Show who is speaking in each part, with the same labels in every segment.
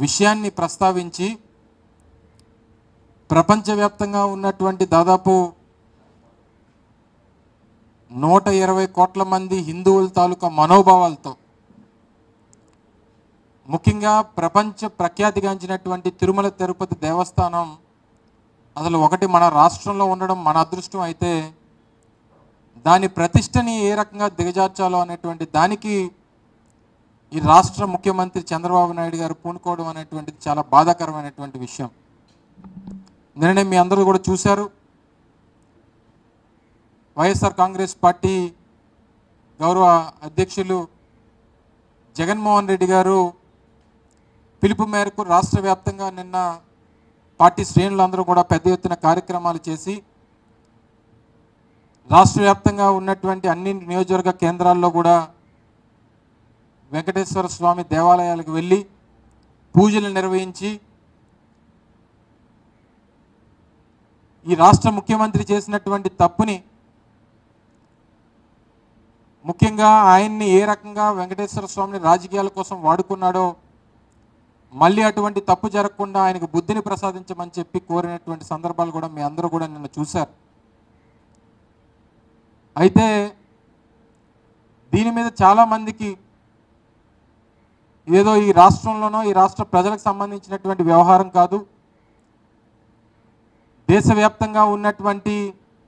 Speaker 1: విషయాన్ని ప్రస్తావించి ప్రపంచవ్యాప్తంగా ఉన్నటువంటి దాదాపు 120 కోట్ల మంది హిందువుల తాలూకా మనోభావాలతో ముఖ్యంగా ప్రపంచ ప్రఖ్యాతిగాంచినటువంటి తిరుమల తిరుపతి దేవస్థానం అసలు ఒకటి మన రాష్ట్రంలో ఉండడం మన అదృష్టం అయితే దాని ప్రతిష్టని ఏ రకంగా దిగజార్చాలో అనేటువంటి దానికి ఈ రాష్ట్ర ముఖ్యమంత్రి చంద్రబాబు నాయుడు గారు పూనుకోవడం అనేటువంటిది చాలా బాధాకరమైనటువంటి విషయం. నిన్ననే మీ అందరూ కూడా చూశారు. వైఎస్ఆర్ కాంగ్రెస్ పార్టీ గౌరవ అధ్యక్షులు జగన్మోహన్ రెడ్డి గారు పిలుపు మేరకు రాష్ట్ర వ్యాప్తంగా నిన్న పార్టీ శ్రేణులందరూ కూడా పెద్ద ఎత్తున కార్యక్రమాలు చేసి రాష్ట్ర వ్యాప్తంగా ఉన్నటువంటి అన్ని నియోజకవర్గ కేంద్రాల్లో కూడా వెంకటేశ్వర స్వామి దేవాలయాలకు వెళ్ళి పూజలు నిర్వహించి ఈ రాష్ట్ర ముఖ్యమంత్రి చేసినటువంటి తప్పుని ముఖ్యంగా ఆయన్ని ఏ రకంగా వెంకటేశ్వర స్వామిని రాజకీయాల కోసం వాడుకున్నాడో మళ్ళీ అటువంటి తప్పు జరగకుండా ఆయనకు బుద్ధిని ప్రసాదించమని చెప్పి కోరినటువంటి సందర్భాలు కూడా మీ అందరూ కూడా నిన్న చూశారు. అయితే దీని మీద చాలామందికి ఏదో ఈ రాష్ట్రంలోనో ఈ రాష్ట్ర ప్రజలకు సంబంధించినటువంటి వ్యవహారం కాదు, దేశవ్యాప్తంగా ఉన్నటువంటి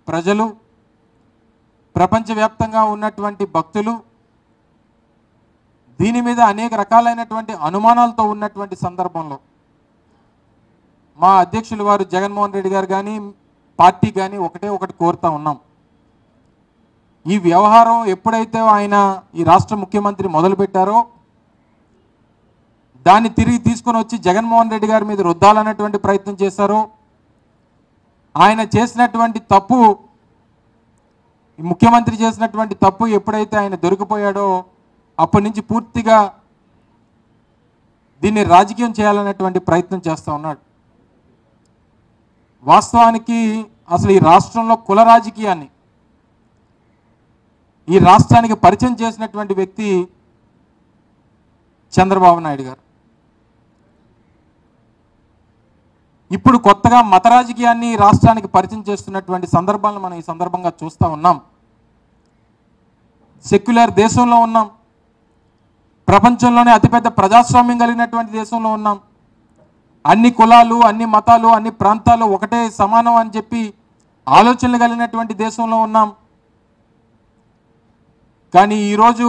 Speaker 1: ప్రజలు, ప్రపంచవ్యాప్తంగా ఉన్నటువంటి భక్తులు దీని మీద అనేక రకాలైనటువంటి అనుమానాలతో ఉన్నటువంటి సందర్భంలో మా అధ్యక్షులు వారు జగన్మోహన్ రెడ్డి గారు కానీ పార్టీ కానీ ఒకటి కోరుతా ఉన్నాం. ఈ వ్యవహారం ఎప్పుడైతే ఆయన ఈ రాష్ట్ర ముఖ్యమంత్రి మొదలుపెట్టారో దాన్ని తిరిగి తీసుకొని వచ్చి జగన్మోహన్ రెడ్డి గారి మీద రుద్దాలన్నటువంటి ప్రయత్నం చేశారో, ఆయన చేసినటువంటి తప్పు, ముఖ్యమంత్రి చేసినటువంటి తప్పు ఎప్పుడైతే ఆయన దొరికిపోయాడో అప్పటి నుంచి పూర్తిగా దీన్ని రాజకీయం చేయాలనేటువంటి ప్రయత్నం చేస్తూ ఉన్నాడు. వాస్తవానికి అసలు ఈ రాష్ట్రంలో కుల రాజకీయాన్ని ఈ రాష్ట్రానికి పరిచయం చేసినటువంటి వ్యక్తి చంద్రబాబు నాయుడు గారు. ఇప్పుడు కొత్తగా మత రాజకీయాన్ని రాష్ట్రానికి పరిచయం చేస్తున్నటువంటి సందర్భాలను మనం ఈ సందర్భంగా చూస్తూ ఉన్నాం. సెక్యులర్ దేశంలో ఉన్నాం, ప్రపంచంలోనే అతిపెద్ద ప్రజాస్వామ్యం కలిగినటువంటి దేశంలో ఉన్నాం, అన్ని కులాలు అన్ని మతాలు అన్ని ప్రాంతాలు ఒకటే సమానం అని చెప్పి ఆలోచనలు కలిగినటువంటి దేశంలో ఉన్నాం. కానీ ఈరోజు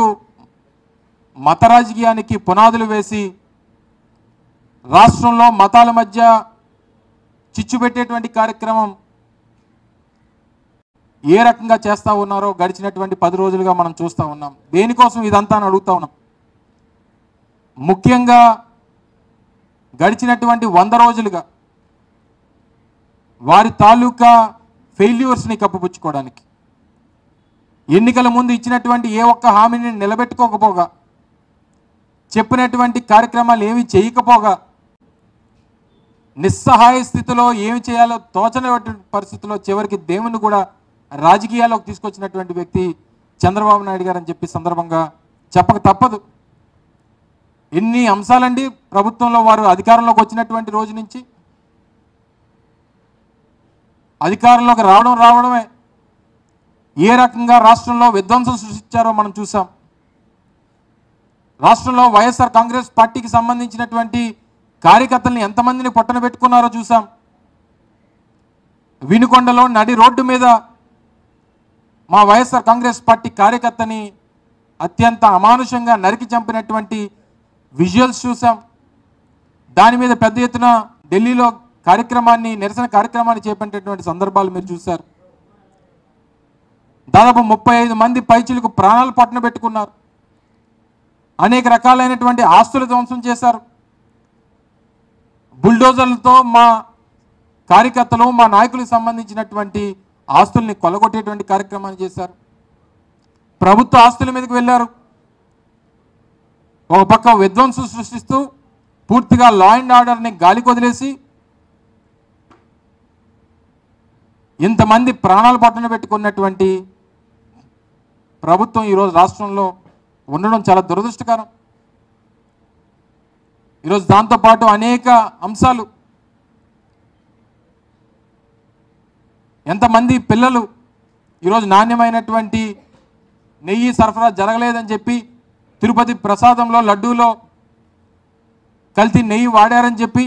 Speaker 1: మత రాజకీయానికి పునాదులు వేసి రాష్ట్రంలో మతాల మధ్య చిచ్చు పెట్టేటువంటి కార్యక్రమం ఏ రకంగా చేస్తూ ఉన్నారో గడిచినటువంటి 10 రోజులుగా మనం చూస్తూ ఉన్నాం. దేనికోసం ఇదంతా అని అడుగుతా ఉన్నాం. ముఖ్యంగా గడిచినటువంటి 100 రోజులుగా వారి తాలూకా ఫెయిల్యూర్స్ని కప్పిపుచ్చుకోవడానికి, ఎన్నికల ముందు ఇచ్చినటువంటి ఏ ఒక్క హామీని నిలబెట్టుకోకపోగా, చెప్పినటువంటి కార్యక్రమాలు ఏమీ చేయకపోగా, నిస్సహాయ స్థితిలో ఏమి చేయాలో తోచనటువంటి పరిస్థితిలో చివరికి దేవుని కూడా రాజకీయాల్లోకి తీసుకొచ్చినటువంటి వ్యక్తి చంద్రబాబు నాయుడు గారు అని చెప్పి సందర్భంగా చెప్పక తప్పదు. ఎన్ని అంశాలండి ప్రభుత్వంలో వారు అధికారంలోకి వచ్చినటువంటి రోజు నుంచి అధికారంలోకి రావడమే ఏ రకంగా రాష్ట్రంలో విధ్వంసం సృష్టించారో మనం చూసాం. రాష్ట్రంలో వైఎస్ఆర్ కాంగ్రెస్ పార్టీకి సంబంధించినటువంటి కార్యకర్తల్ని ఎంతమందిని పొట్టన పెట్టుకున్నారో చూసాం. వినుకొండలో నడి రోడ్డు మీద మా వైఎస్ఆర్ కాంగ్రెస్ పార్టీ కార్యకర్తని అత్యంత అమానుషంగా నరికి చంపినటువంటి విజువల్స్ చూసాం. దాని మీద పెద్ద ఎత్తున ఢిల్లీలో నిరసన కార్యక్రమాన్ని చేపట్టేటువంటి సందర్భాలు మీరు చూశారు. దాదాపు 35 మంది పైచిలకు ప్రాణాలు పట్టున పెట్టుకున్నారు. అనేక రకాలైనటువంటి ఆస్తులు ధ్వంసం చేశారు. బుల్డోజర్లతో మా కార్యకర్తలు మా నాయకులకు సంబంధించినటువంటి ఆస్తుల్ని కొల్లగొట్టేటువంటి కార్యక్రమాన్ని చేశారు. ప్రభుత్వ ఆస్తుల మీదకి వెళ్ళారు. ఒక పక్క విధ్వంసం సృష్టిస్తూ పూర్తిగా లా అండ్ ఆర్డర్ని గాలికి వదిలేసి ఇంతమంది ప్రాణాలు పట్టున పెట్టుకున్నటువంటి ప్రభుత్వం ఈరోజు రాష్ట్రంలో ఉండడం చాలా దురదృష్టకరం. ఈరోజు దాంతోపాటు అనేక అంశాలు, ఎంతమంది పిల్లలు ఈరోజు నాణ్యమైనటువంటి నెయ్యి సరఫరా జరగలేదని చెప్పి తిరుపతి ప్రసాదంలో లడ్డూలో కల్తీ నెయ్యి వాడారని చెప్పి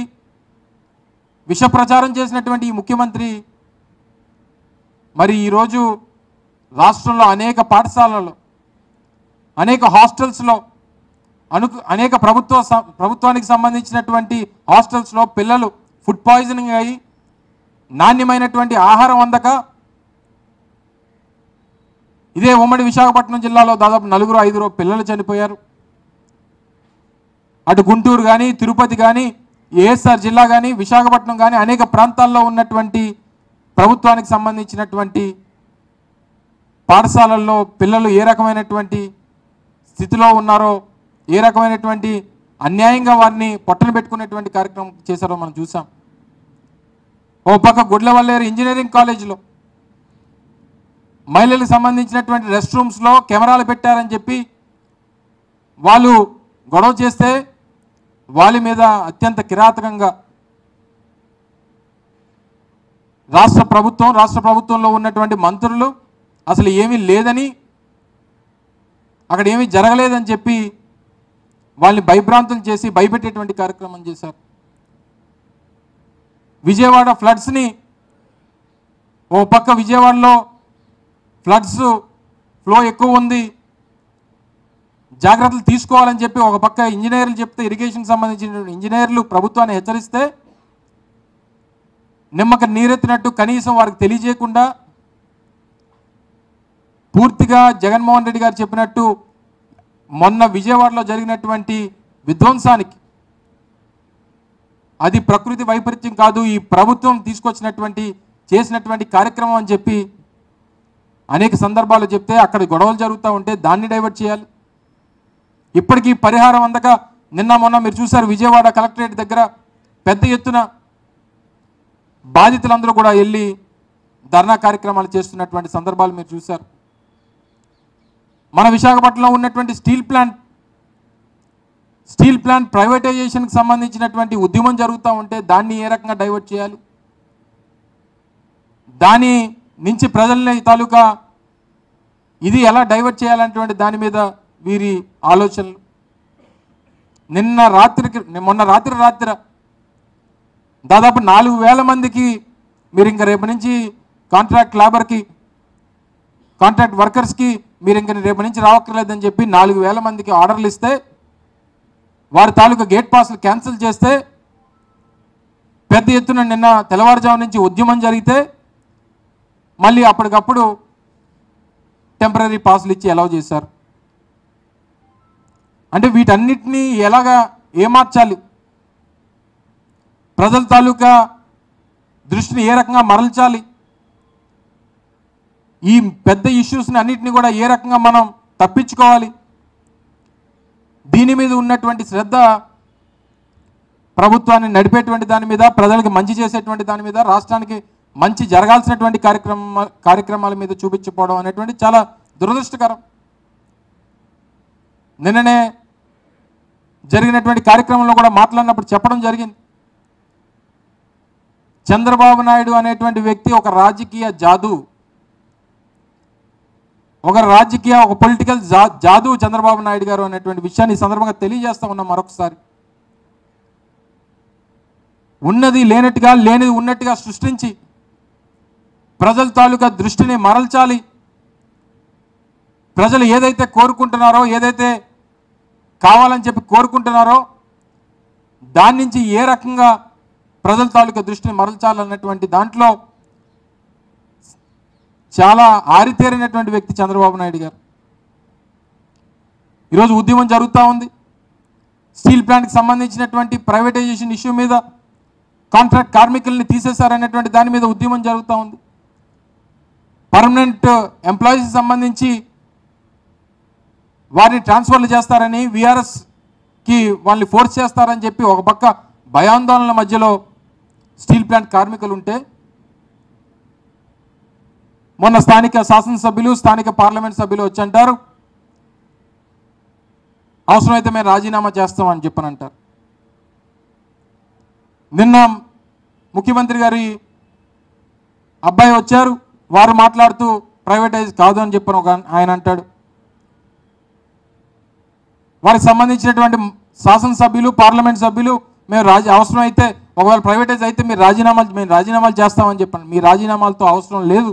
Speaker 1: విష ప్రచారం చేసినటువంటి ఈ ముఖ్యమంత్రి మరి ఈరోజు రాష్ట్రంలో అనేక పాఠశాలల్లో, అనేక హాస్టల్స్లో, అనేక ప్రభుత్వానికి సంబంధించినటువంటి హాస్టల్స్లో పిల్లలు ఫుడ్ పాయిజనింగ్ అయ్యి నాణ్యమైనటువంటి ఆహారం అందక ఇదే ఉమ్మడి విశాఖపట్నం జిల్లాలో దాదాపు 4-5 పిల్లలు చనిపోయారు. అటు గుంటూరు కానీ, తిరుపతి కానీ, ఏఎస్ఆర్ జిల్లా కానీ, విశాఖపట్నం కానీ అనేక ప్రాంతాల్లో ఉన్నటువంటి ప్రభుత్వానికి సంబంధించినటువంటి పాఠశాలల్లో పిల్లలు ఏ రకమైనటువంటి స్థితిలో ఉన్నారో, ఏ రకమైనటువంటి అన్యాయంగా వారిని పొట్టలు పెట్టుకునేటువంటి కార్యక్రమం చేశారో మనం చూసాం. ఓ పక్క గుడ్లవల్లేరు ఇంజనీరింగ్ కాలేజీలో మహిళలకు సంబంధించినటువంటి రెస్ట్ రూమ్స్లో కెమెరాలు పెట్టారని చెప్పి వాళ్ళు గొడవ చేస్తే వాళ్ళ మీద అత్యంత కిరాతకంగా రాష్ట్ర ప్రభుత్వంలో ఉన్నటువంటి మంత్రులు అసలు ఏమీ లేదని, అక్కడ ఏమీ జరగలేదని చెప్పి వాళ్ళని భయభ్రాంతులు చేసి భయపెట్టేటువంటి కార్యక్రమం చేశారు. విజయవాడ ఫ్లడ్స్ని, ఓ పక్క విజయవాడలో ఫ్లడ్స్ ఫ్లో ఎక్కువ ఉంది, జాగ్రత్తలు తీసుకోవాలని చెప్పి ఒక పక్క ఇంజనీర్లు చెప్తే, ఇరిగేషన్ సంబంధించిన ఇంజనీర్లు ప్రభుత్వాన్ని హెచ్చరిస్తే నిమ్మక నీరెత్తినట్టు కనీసం వారికి తెలియజేయకుండా పూర్తిగా జగన్మోహన్ రెడ్డి గారు చెప్పినట్టు మొన్న విజయవాడలో జరిగినటువంటి విధ్వంసానికి అది ప్రకృతి వైపరీత్యం కాదు, ఈ ప్రభుత్వం చేసినటువంటి కార్యక్రమం అని చెప్పి అనేక సందర్భాలు చెప్తే అక్కడ గొడవలు జరుగుతూ ఉంటే దాన్ని డైవర్ట్ చేయాలి. ఇప్పటికీ పరిహారం అందక నిన్న మొన్న మీరు చూశారు, విజయవాడ కలెక్టరేట్ దగ్గర పెద్ద ఎత్తున బాధితులందరూ కూడా వెళ్ళి ధర్నా కార్యక్రమాలు చేస్తున్నటువంటి సందర్భాలు మీరు చూశారు. మన విశాఖపట్నంలో ఉన్నటువంటి స్టీల్ ప్లాంట్ ప్రైవేటైజేషన్కి సంబంధించినటువంటి ఉద్యమం జరుగుతూ ఉంటే దాన్ని ఏ రకంగా డైవర్ట్ చేయాలి, దాని నుంచి ప్రజల్ని తాలూకా ఇది ఎలా డైవర్ట్ చేయాలనేటువంటి దాని మీద వీరి ఆలోచనలు. మొన్న రాత్రి దాదాపు 4,000 మందికి మీరు ఇంకా రేపు నుంచి కాంట్రాక్ట్ వర్కర్స్కి మీరు ఇంక రేపు నుంచి రావక్కర్లేదని చెప్పి 4,000 మందికి ఆర్డర్లు ఇస్తే వారి తాలూకా గేట్ పాస్లు క్యాన్సిల్ చేస్తే పెద్ద ఎత్తున నిన్న తెల్లవారుజాము నుంచి ఉద్యమం జరిగితే మళ్ళీ అప్పటికప్పుడు టెంపరీ పాస్లు ఇచ్చి అలౌ చేశారు. అంటే వీటన్నిటినీ ఎలాగా ఏమార్చాలి, ప్రజల తాలూకా దృష్టిని ఏ రకంగా మరల్చాలి, ఈ పెద్ద ఇష్యూస్ని అన్నిటినీ కూడా ఏ రకంగా మనం తప్పించుకోవాలి, దీని మీద ఉన్నటువంటి శ్రద్ధ ప్రభుత్వాన్ని నడిపేటువంటి దాని మీద, ప్రజలకు మంచి చేసేటువంటి దాని మీద, రాష్ట్రానికి మంచి జరగాల్సినటువంటి కార్యక్రమాల మీద చూపించకపోవడం అనేటువంటి చాలా దురదృష్టకరం. నిన్ననే జరిగినటువంటి కార్యక్రమంలో కూడా మాట్లాడినప్పుడు చెప్పడం జరిగింది, చంద్రబాబు నాయుడు అనేటువంటి వ్యక్తి ఒక రాజకీయ జాదు, ఒక పొలిటికల్ జాదు చంద్రబాబు నాయుడు గారు అనేటువంటి విషయాన్ని ఈ సందర్భంగా తెలియజేస్తా ఉన్నాం. మరొకసారి ఉన్నది లేనట్టుగా, లేనిది ఉన్నట్టుగా సృష్టించి ప్రజల తాలూకా దృష్టిని మరల్చాలి, ప్రజలు ఏదైతే కోరుకుంటున్నారో, ఏదైతే కావాలని చెప్పి కోరుకుంటున్నారో దాని నుంచి ఏ రకంగా ప్రజల తాలూకా దృష్టిని మరల్చాలన్నటువంటి దాంట్లో చాలా ఆరితేరినటువంటి వ్యక్తి చంద్రబాబు నాయుడు గారు. ఈరోజు ఉద్యమం జరుగుతూ ఉంది, స్టీల్ ప్లాంట్కి సంబంధించినటువంటి ప్రైవేటైజేషన్ ఇష్యూ మీద, కాంట్రాక్ట్ కార్మికుల్ని తీసేశారనేటువంటి దాని మీద ఉద్యమం జరుగుతూ ఉంది. పర్మనెంట్ ఎంప్లాయీస్కి సంబంధించి వారిని ట్రాన్స్ఫర్లు చేస్తారని, విఆర్ఎస్కి వాళ్ళని ఫోర్స్ చేస్తారని చెప్పి ఒక పక్క భయాందోళనల మధ్యలో స్టీల్ ప్లాంట్ కార్మికులు ఉంటే, మొన్న స్థానిక శాసనసభ్యులు, స్థానిక పార్లమెంట్ సభ్యులు వచ్చి అంటారు అవసరమైతే మేము రాజీనామా చేస్తామని చెప్పని అంటారు. నిన్న ముఖ్యమంత్రి గారి అబ్బాయి వచ్చారు, వారు మాట్లాడుతూ ప్రైవేటైజ్ కాదు అని చెప్పని ఆయన అంటాడు. వారికి సంబంధించినటువంటి శాసనసభ్యులు, పార్లమెంట్ సభ్యులు మేము అవసరం అయితే ఒకవేళ ప్రైవేటైజ్ అయితే మేము రాజీనామాలు చేస్తామని చెప్పండి. మీ రాజీనామాలతో అవసరం లేదు.